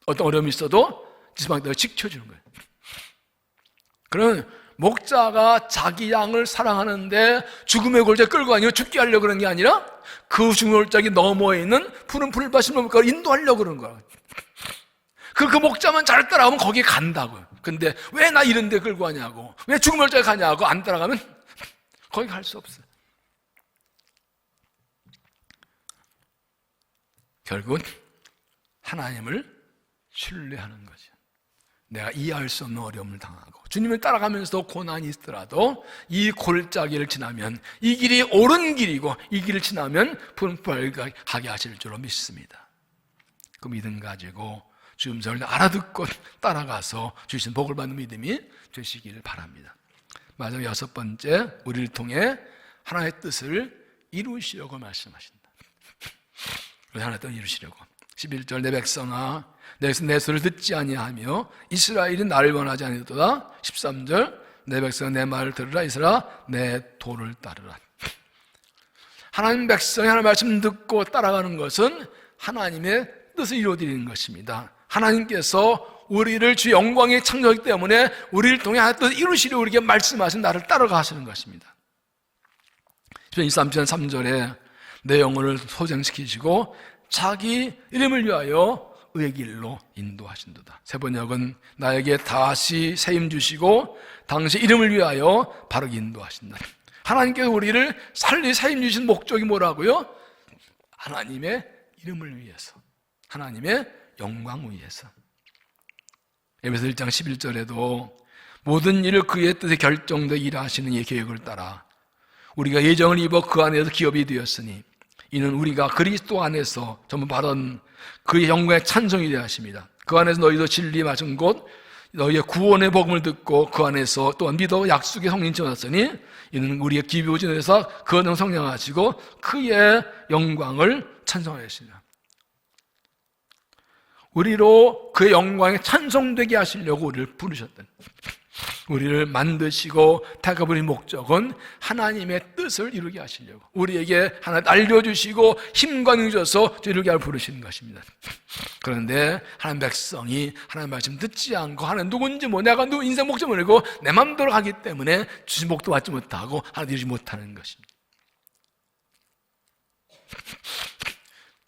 S1: 어떤 어려움이 있어도 지방대로 지켜주는 거예요. 그러면 목자가 자기 양을 사랑하는데 죽음의 골짜기 끌고 가니까 죽게 하려고 그런 게 아니라 그 죽음의 골짜기 너머에 있는 푸른 풀밭을 인도하려고 그런 거예요. 그 목자만 잘 따라가면 거기에 간다고요. 근데 왜 나 이런 데 끌고 가냐고, 왜 죽음의 골짜기 가냐고 안 따라가면 거기 갈 수 없어요. 결국은 하나님을 신뢰하는 거죠. 내가 이해할 수 없는 어려움을 당하고 주님을 따라가면서도 고난이 있더라도 이 골짜기를 지나면 이 길이 옳은 길이고 이 길을 지나면 푸른 풀을 가게 하실 줄로 믿습니다. 그 믿음 가지고 주 음성을 알아듣고 따라가서 주신 복을 받는 믿음이 되시기를 바랍니다. 마지막 여섯 번째, 우리를 통해 하나님의 뜻을 이루시려고 말씀하신다. 하나님의 뜻을 이루시려고. 11절, 내 백성아 내 소리를 듣지 아니하며 이스라엘이 나를 원하지 아니하도다. 13절, 내 백성 내 말을 들으라. 이스라엘아 내 도를 따르라. 하나님 백성이 하나님의 말씀 듣고 따라가는 것은 하나님의 뜻을 이루어드리는 것입니다. 하나님께서 우리를 주 영광의 창조하기 때문에 우리를 통해 하나님의 뜻을 이루시려 우리에게 말씀하신 나를 따라가 하시는 것입니다. 시편 23편 3절에 내 영혼을 소생시키시고 자기 이름을 위하여 의의 길로 인도하신도다. 세번역은 나에게 다시 세임 주시고 당시 이름을 위하여 바르게 인도하신다. 하나님께서 우리를 살리 세임 주신 목적이 뭐라고요? 하나님의 이름을 위해서, 하나님의 영광을 위해서. 에베소 1장 11절에도 모든 일을 그의 뜻에 결정되어 일하시는 이의 계획을 따라 우리가 예정을 입어 그 안에서 기업이 되었으니 이는 우리가 그리스도 안에서 전부 받은 그의 영광의 찬송이 되어 하십니다. 그 안에서 너희도 진리 맞은 곳 너희의 구원의 복음을 듣고 그 안에서 또한 믿어 약속의 성령 받았으니 이는 우리의 기비오진에서 그 언능 성령하시고 그의 영광을 찬송하십니다. 우리로 그의 영광에 찬송되게 하시려고 우리를 부르셨던, 우리를 만드시고 택하신 목적은 하나님의 뜻을 이루게 하시려고 우리에게 하나 알려주시고 힘과 능력 주셔서 이루게 하려 부르시는 것입니다. 그런데 하나님 백성이 하나님 말씀 듣지 않고 하나님 누군지 내가 누구 인생 목적 모르고 내 마음대로 가기 때문에 주신 복도 받지 못하고 하나님 이루지 못하는 것입니다.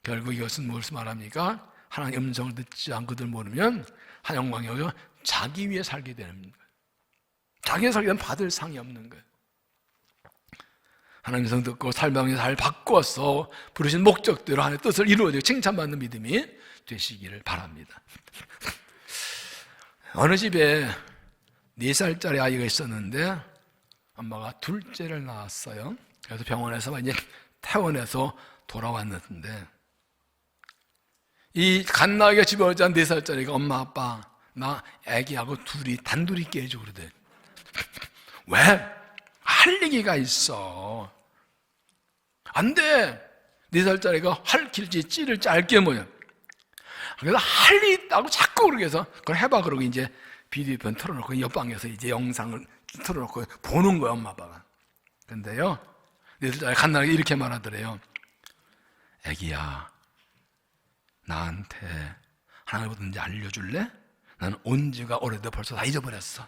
S1: 결국 이것은 무엇을 말합니까? 하나님 음성을 듣지 않고 그들 모르면 하나님 영광이 오죠. 자기 위해 살게 되는 거예요. 자기 위해 살게 되면 받을 상이 없는 거예요. 하나님 성 듣고 삶을 잘 바꿔서 부르신 목적대로 하나님의 뜻을 이루어지고 칭찬받는 믿음이 되시기를 바랍니다. 어느 집에 4살짜리 아이가 있었는데 엄마가 둘째를 낳았어요. 그래서 병원에서 이제 퇴원해서 돌아왔는데 이 갓나기가 집에 오자 4살짜리가 엄마 아빠 나 애기하고 둘이 단둘이 있게 해줘 그러대. 왜? 할 얘기가 있어. 안 돼. 4살짜리가 할 길지 찌를 짧게 뭐야. 그래서 할 일이 있다고 자꾸 그러게 해서 그걸 해봐 그러고 이제 비디오편 틀어놓고 옆방에서 이제 영상을 틀어놓고 보는 거야 엄마 아빠가. 근데요 4살짜리 갓나기가 이렇게 말하더래요. 애기야 나한테 하나님 어떤지 알려줄래? 나는 온 지가 오래돼 벌써 다 잊어버렸어.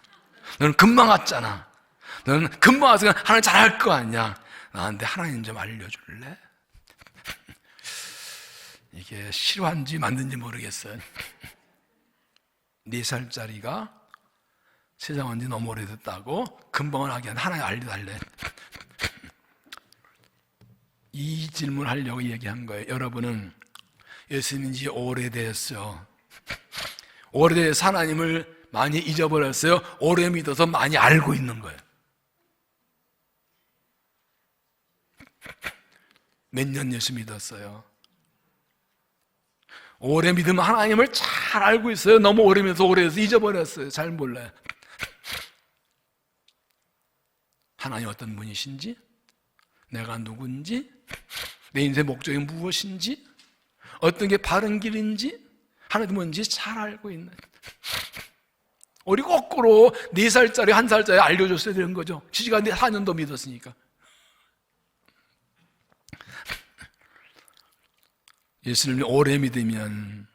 S1: 너는 금방 왔잖아. 너는 금방 와서 하나님 잘할 거 아니야. 나한테 하나님 좀 알려줄래? 이게 실화인지 만든지 모르겠어요. 4살짜리가 세상 온 지 너무 오래됐다고 금방은 하긴 하나님 알려달래. 이 질문을 하려고 얘기한 거예요. 여러분은 예수 믿은 지 오래됐어요. 오래돼서 하나님을 많이 잊어버렸어요. 오래 믿어서 많이 알고 있는 거예요. 몇 년 예수 믿었어요. 오래 믿으면 하나님을 잘 알고 있어요. 너무 오래 믿어서 오래돼서 잊어버렸어요. 잘 몰라요. 하나님 어떤 분이신지, 내가 누군지, 내 인생의 목적이 무엇인지, 어떤 게 바른 길인지 하나님 뭔지 잘 알고 있는. 우리 거꾸로 4살짜리 1살짜리 알려줬어야 되는 거죠. 지지가 4년도 믿었으니까. 예수님을 오래 믿으면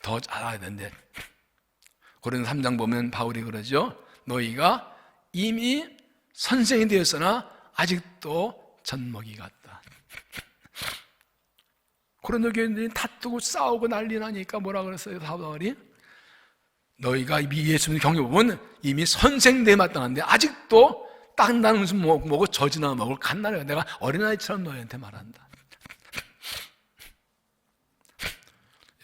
S1: 더 잘 알아야 되는데 고린도 3장 보면 바울이 그러죠. 너희가 이미 선생이 되었으나 아직도 젖먹이 같다. 고린도 교인들이 다투고 싸우고 난리 나니까 뭐라 그랬어요? 바울이 너희가 예수님 경험해보면 이미 선생되에 마땅한데 아직도 딱나는 음식 먹고 젖이나 먹을 갓나니까 내가 어린아이처럼 너희한테 말한다.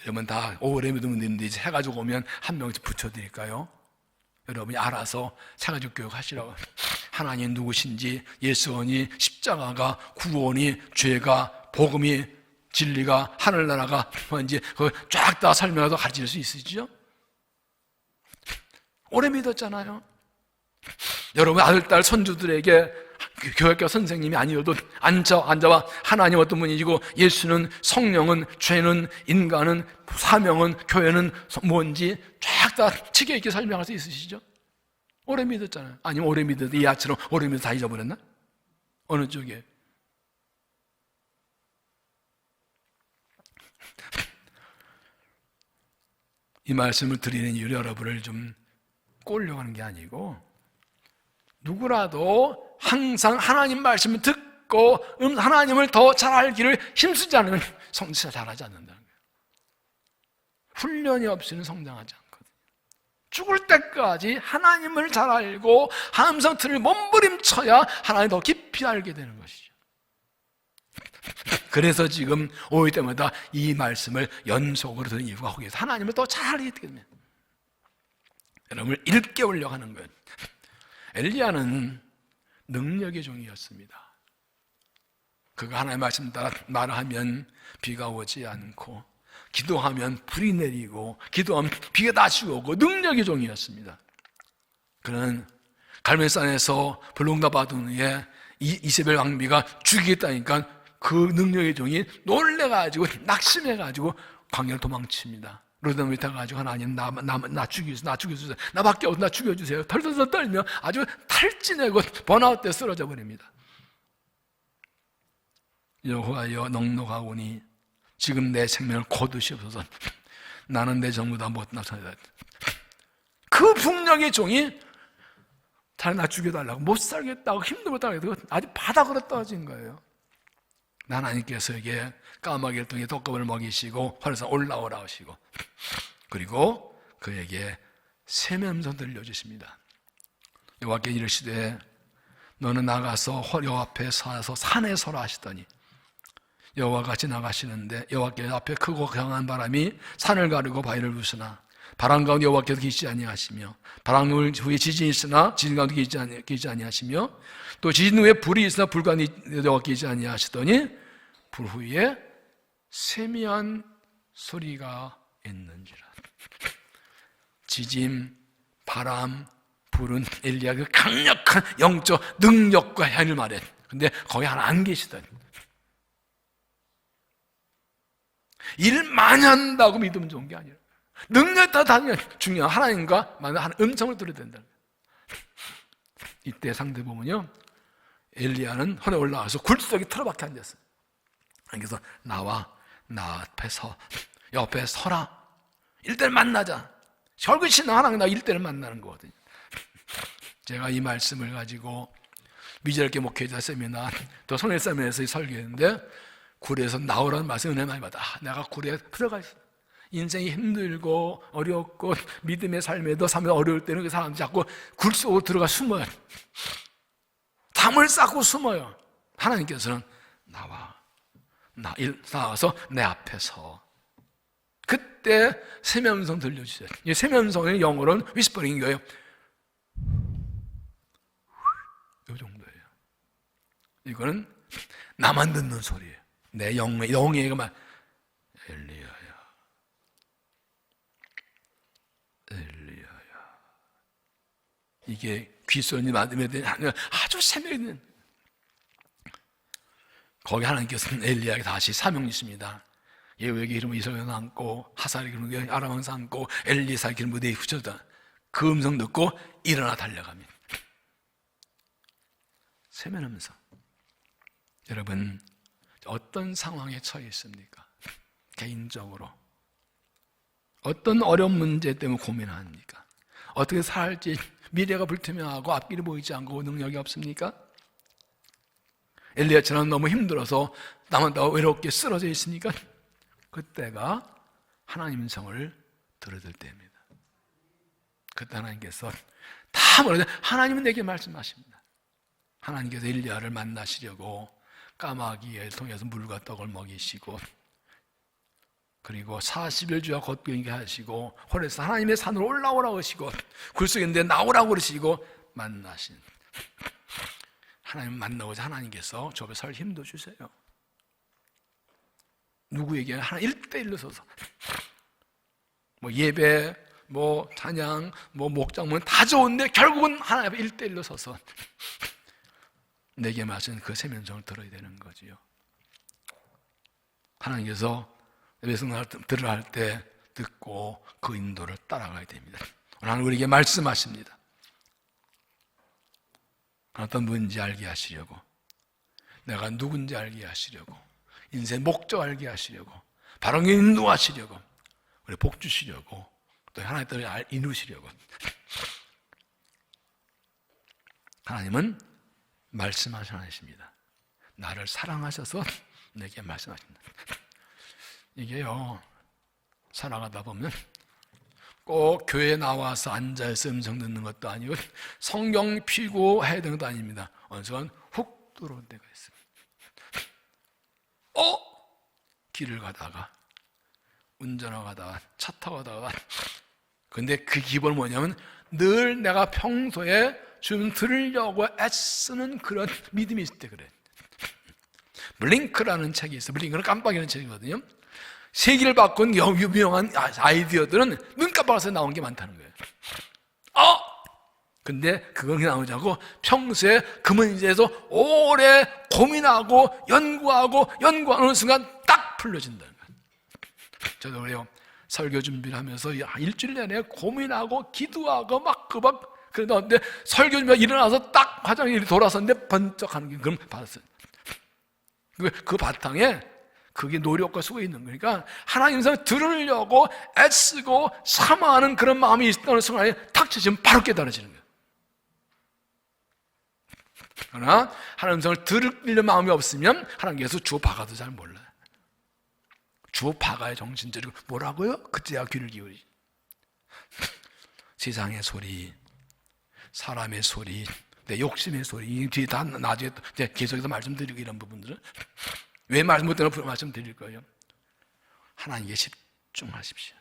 S1: 여러분 다 오래 믿으면 되는데 이제 해가지고 오면 한 명씩 붙여드릴까요? 여러분이 알아서 생활적 교육 하시라고. 하나님 누구신지, 예수원이, 십자가가, 구원이, 죄가, 복음이, 진리가, 하늘나라가 뭔지 그걸 쫙 다 설명해서 가르칠 수 있으시죠? 오래 믿었잖아요. 여러분 아들, 딸, 손주들에게 교육과 선생님이 아니어도 앉아봐. 하나님 어떤 분이시고 예수는 성령은 죄는 인간은 사명은 교회는 뭔지 쫙 다 체계 있게 설명할 수 있으시죠? 오래 믿었잖아요. 아니면 오래 믿었는데 이아처럼 오래 믿어서 다 잊어버렸나? 어느 쪽에? 이 말씀을 드리는 이유로 여러분을 좀 꼬으려고 하는 게 아니고, 누구라도 항상 하나님 말씀을 듣고 하나님을 더 잘 알기를 힘쓰지 않으면 성취가 잘하지 않는다는 거예요. 훈련이 없이는 성장하지 않거든요. 죽을 때까지 하나님을 잘 알고 하나님 틀을 몸부림쳐야 하나님 더 깊이 알게 되는 것이죠. 그래서 지금 5일 때마다 이 말씀을 연속으로 듣는 이유가 거기서 하나님을 더 잘 알게 되면 여러분을 일깨우려고 하는 거예요. 엘리야는 능력의 종이었습니다. 그가 하나님의 말씀 따라 말하면 비가 오지 않고, 기도하면 불이 내리고, 기도하면 비가 다시 오고, 능력의 종이었습니다. 그는 갈멜산에서 불응답 받은 후에 이세벨 왕비가 죽이겠다니까 그 능력의 종이 놀래가지고 낙심해가지고 광야를 도망칩니다. 그러다 가지고 하나님 나 죽여주세요. 나밖에 없어, 나 죽여주세요. 덜덜덜 떨며 아주 탈진하고 번아웃 때 쓰러져 버립니다. 여호와여 넉넉하오니 지금 내 생명을 거두시옵소서. 나는 내 전부 다 못 나서다. 그 북녘의 종이 나 죽여달라고, 못 살겠다고, 힘들었다고 해도 아주 바닥으로 떨어진 거예요. 하나님께서에게 까마귀를 통해 독검을 먹이시고 화려산 올라오라 하시고, 그리고 그에게 샘의 음성 들려주십니다. 여호와께 이르시되 너는 나가서 여호와 앞에 서서 산에 서라 하시더니 여호와가 같이 나가시는데 여호와께 앞에 크고 강한 바람이 산을 가르고 바위를 부수나 바람 가운데 여호와께서 계시지 아니하시며, 바람 후에 지진이 있으나 지진 가운데 계시지 아니하시며, 또 지진 후에 불이 있으나 불 가운데 여호와께서 계시지 아니하시더니 불 후에 세미한 소리가 있는지라. 지진, 바람, 불은 엘리야 그 강력한 영적 능력과 향을 말해. 근데 거기 하나 안 계시더니, 일 많이 한다고 믿으면 좋은 게 아니라 능력 다 당연히 중요한 하나님과 만나 하는 음성을 들어야 된다. 이때 상대 보면요, 엘리야는 하늘에 올라가서 굴속에 틀어박혀 앉았어요. 그래서 나와 나 앞에서 옆에 서라. 일대를 만나자. 결국 신앙 하나님 나 일대를 만나는 거거든요. 제가 이 말씀을 가지고 미절계 목회자 세미나 또 성일 세미나에서 설교했는데, 굴에서 나오라는 말씀 은혜 많이 받아. 내가 굴에 들어가 있어. 인생이 힘들고 어렵고 믿음의 삶에도 어려울 때는 그 사람이 자꾸 굴 속으로 들어가 숨어요. 담을 쌓고 숨어요. 하나님께서는 나와서 내 앞에서. 그때 세면성 들려주세요. 이 세면성의 영어로는 위스퍼링인 거예요. 이 정도예요. 이거는 나만 듣는 소리예요. 내 영의 말, 엘리야야, 엘리야야. 이게 귀소리 만들면 아주 세밀히 있는. 거기 하나님께서는 엘리야에게 다시 사명이 있습니다. 예후에게 이름을 이스라엘 남고, 하사에게 이름을 아람 왕 삼고, 엘리사에게 이름을 무대에 붙였다. 그 음성 듣고 일어나 달려갑니다. 세면 음성. 여러분, 어떤 상황에 처해 있습니까? 개인적으로 어떤 어려운 문제 때문에 고민합니까? 어떻게 살지 미래가 불투명하고 앞길이 보이지 않고 능력이 없습니까? 엘리야처럼 너무 힘들어서 나만 더 외롭게 쓰러져 있으니까 그때가 하나님 성을 들어들 때입니다. 그때 하나님께서 다 뭐라도 하나님은 내게 말씀하십니다. 하나님께서 엘리야를 만나시려고 까마귀를 통해서 물과 떡을 먹이시고, 그리고 40일 주야 걷게 하시고, 호레스 하나님의 산으로 올라오라고 하시고, 굴속인데 나오라고 그러시고 만나신 하나님 만나고자 하나님께서 저 앞에 설 힘도 주세요. 누구에게 하나 1대1로 서서 예배, 찬양, 목장문 다 좋은데 결국은 하나님 앞에 1대1로 서서 내게 마신 그 세면성을 들어야 되는 거지요. 하나님께서 외성을 들으라 할 때 듣고 그 인도를 따라가야 됩니다. 하나님 우리에게 말씀하십니다. 어떤 뭔지 알게 하시려고, 내가 누군지 알게 하시려고, 인생 목적 알게 하시려고, 바른 길 인도하시려고, 우리 복 주시려고, 또 하나님의 뜻을 이루시려고. 하나님은 말씀하시는 하나님이십니다. 나를 사랑하셔서 내게 말씀하신다. 이게요, 살아가다 보면 꼭 교회에 나와서 앉아서 음성 듣는 것도 아니고 성경 피고 해야 되는 것도 아닙니다. 어느 순간 훅 들어온 데가 있습니다. 길을 가다가, 운전하고 가다가, 차 타고 가다가, 근데 그 기본은 뭐냐면 늘 내가 평소에 좀 들으려고 애쓰는 그런 믿음이 있을 때 그래. 블링크라는 책이 있어요. 블링크는 깜빡이는 책이거든요. 세기를 바꾼 유명한 아이디어들은 눈 깜빡해서 나온 게 많다는 거예요. 근데 그건 나오지 않고 평소에 그 문제에서 오래 고민하고 연구하는 순간 딱 풀려진다는 거예요. 저도 그래요. 설교 준비를 하면서 일주일 내내 고민하고 기도하고 그러는데 설교 준비가 일어나서 딱 화장실이 돌아섰는데 번쩍하는 게 그럼 받았어요. 그 바탕에 그게 노력과 수고가 있는 거니까 하나님 음성을 들으려고 애쓰고 사모하는 그런 마음이 있다는 순간에 탁 치시면 바로 깨달아지는 거예요. 그러나 하나님 음성을 들으려는 마음이 없으면 하나님께서 주어 박아도 잘 몰라요. 주어 박아야 정신적이고 뭐라고요? 그때야 귀를 기울이지. 세상의 소리, 사람의 소리, 내 욕심의 소리, 이 뒤에 다 나중에 계속해서 말씀드리고 이런 부분들은 왜 말씀 못 드리는 말씀드릴 거예요? 하나님께 집중하십시오.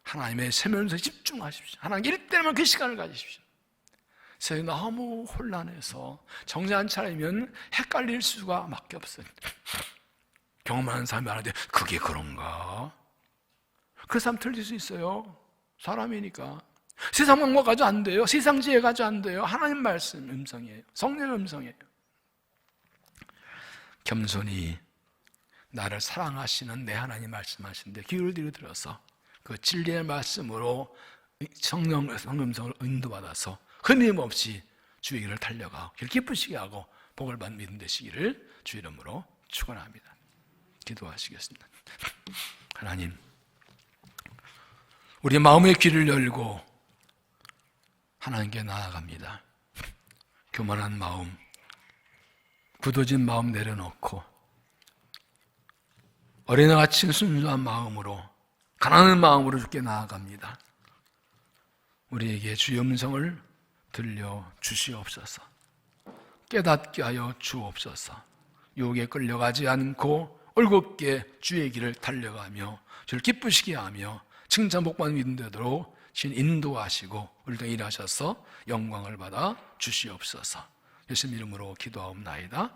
S1: 하나님의 세면서 집중하십시오. 하나님 일 때만 그 시간을 가지십시오. 세상이 너무 혼란해서 정신 안 차리면 헷갈릴 수가 밖에 없어요. 경험하는 사람이 많은데 그게 그런가? 그 사람 틀릴 수 있어요. 사람이니까. 세상 방법 가지고 안 돼요. 세상 지혜 가지고 안 돼요. 하나님 말씀 음성이에요. 성령 음성이에요. 겸손히 나를 사랑하시는 내 하나님 말씀하시는데 귀를 들어서 그 진리의 말씀으로 성령 음성을 인도받아서 끊임없이 주의 길을 달려가고 길 기쁘시게 하고 복을 받는 믿음 되시기를 주 이름으로 축원합니다. 기도하시겠습니다. 하나님, 우리 마음의 귀를 열고 하나님께 나아갑니다. 교만한 마음, 굳어진 마음 내려놓고 어린애같이 순수한 마음으로, 가난한 마음으로 주께 나아갑니다. 우리에게 주의 음성을 들려 주시옵소서. 깨닫게 하여 주옵소서. 유혹에 끌려가지 않고 올곧게 주의 길을 달려가며 주를 기쁘시게 하며 칭찬 복받는 믿음 되도록 신 인도하시고 우리도 일하셔서 영광을 받아 주시옵소서. 예수님 이름으로 기도하옵나이다.